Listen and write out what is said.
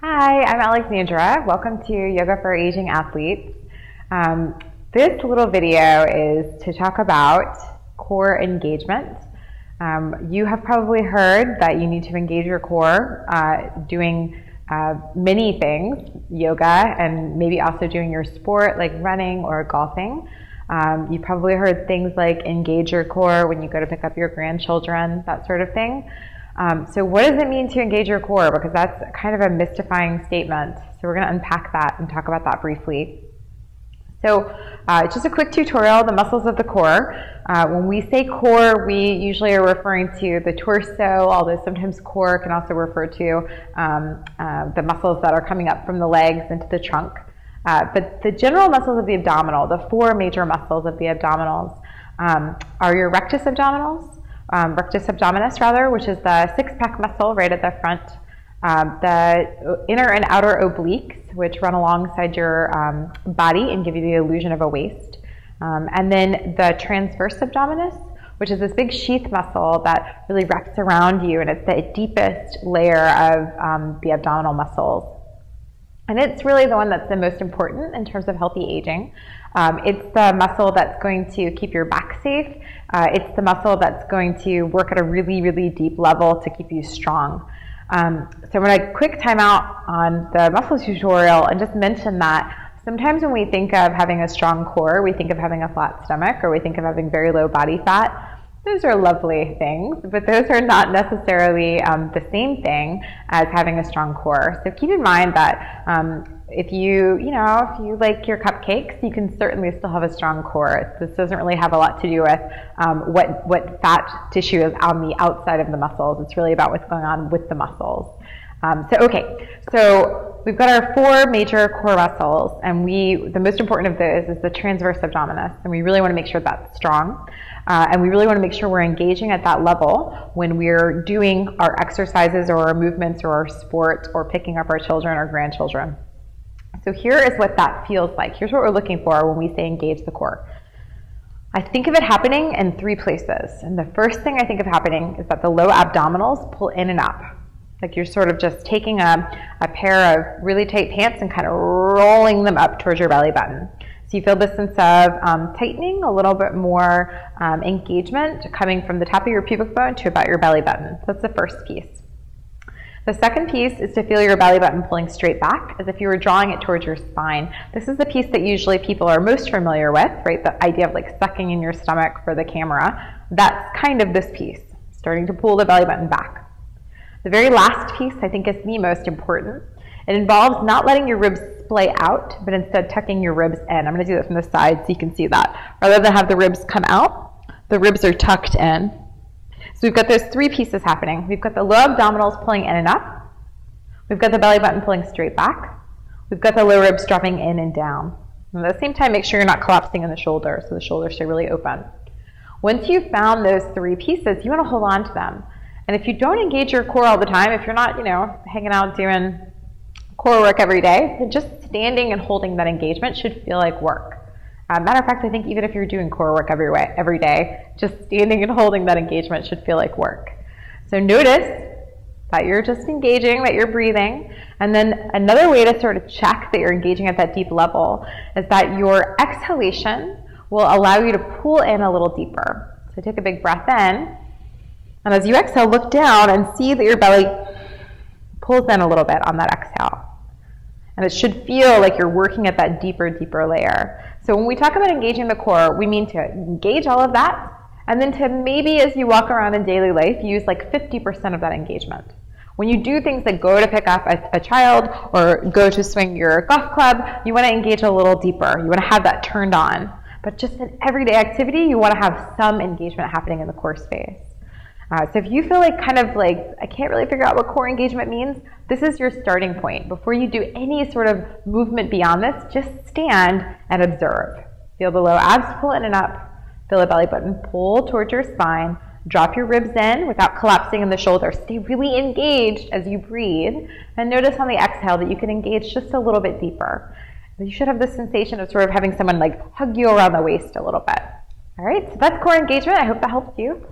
Hi, I'm Alexandra. Welcome to Yoga for Aging Athletes. This little video is to talk about core engagement. You have probably heard that you need to engage your core doing many things, yoga, and maybe also doing your sport like running or golfing. You probably heard things like engage your core when you go to pick up your grandchildren, that sort of thing. So what does it mean to engage your core? Because that's kind of a mystifying statement. So we're going to unpack that and talk about that briefly. So just a quick tutorial, the muscles of the core. When we say core, we usually are referring to the torso, although sometimes core can also refer to the muscles that are coming up from the legs into the trunk. But the general muscles of the abdominal, the four major muscles of the abdominals, are your rectus abdominis, which is the six-pack muscle right at the front, the inner and outer obliques, which run alongside your body and give you the illusion of a waist, and then the transverse abdominis, which is this big sheath muscle that really wraps around you, and it's the deepest layer of the abdominal muscles. And it's really the one that's the most important in terms of healthy aging. It's the muscle that's going to keep your back safe. It's the muscle that's going to work at a really, really deep level to keep you strong. So I'm going to quick time out on the muscles tutorial and just mention that sometimes when we think of having a strong core, we think of having a flat stomach, or we think of having very low body fat. Those are lovely things, but those are not necessarily the same thing as having a strong core. So keep in mind that if you like your cupcakes, you can certainly still have a strong core. This doesn't really have a lot to do with what fat tissue is on the outside of the muscles. It's really about what's going on with the muscles. So we've got our four major core muscles, and the most important of those is the transverse abdominis, and we really want to make sure that's strong. And we really want to make sure we're engaging at that level when we're doing our exercises or our movements or our sport or picking up our children or grandchildren. So here is what that feels like. Here's what we're looking for when we say engage the core. I think of it happening in three places. And the first thing I think of happening is that the low abdominals pull in and up. Like you're sort of just taking a pair of really tight pants and kind of rolling them up towards your belly button. So you feel this sense of tightening, a little bit more engagement coming from the top of your pubic bone to about your belly button. So that's the first piece. The second piece is to feel your belly button pulling straight back as if you were drawing it towards your spine. This is the piece that usually people are most familiar with, right? The idea of like sucking in your stomach for the camera. That's kind of this piece, starting to pull the belly button back. The very last piece I think is the most important. It involves not letting your ribs splay out, but instead tucking your ribs in. I'm going to do that from the side so you can see that. Rather than have the ribs come out, the ribs are tucked in. So we've got those three pieces happening. We've got the low abdominals pulling in and up. We've got the belly button pulling straight back. We've got the low ribs dropping in and down. And at the same time, make sure you're not collapsing in the shoulders, so the shoulders stay really open. Once you've found those three pieces, you want to hold on to them. And if you don't engage your core all the time, if you're not, hanging out doing core work every day, then just standing and holding that engagement should feel like work. Matter of fact, I think even if you're doing core work every day, just standing and holding that engagement should feel like work. So notice that you're just engaging, that you're breathing. And then another way to sort of check that you're engaging at that deep level is that your exhalation will allow you to pull in a little deeper. So take a big breath in. And as you exhale, look down and see that your belly pulls in a little bit on that exhale. And it should feel like you're working at that deeper, deeper layer. So when we talk about engaging the core, we mean to engage all of that, and then to maybe as you walk around in daily life, use like 50% of that engagement. When you do things like go to pick up a child or go to swing your golf club, you want to engage a little deeper. You want to have that turned on. But just in everyday activity, you want to have some engagement happening in the core space. So if you feel like I can't really figure out what core engagement means, this is your starting point. Before you do any sort of movement beyond this, just stand and observe. Feel the low abs pull in and up. Feel the belly button pull towards your spine. Drop your ribs in without collapsing in the shoulders. Stay really engaged as you breathe. And notice on the exhale that you can engage just a little bit deeper. You should have this sensation of sort of having someone like hug you around the waist a little bit. All right, so that's core engagement. I hope that helps you.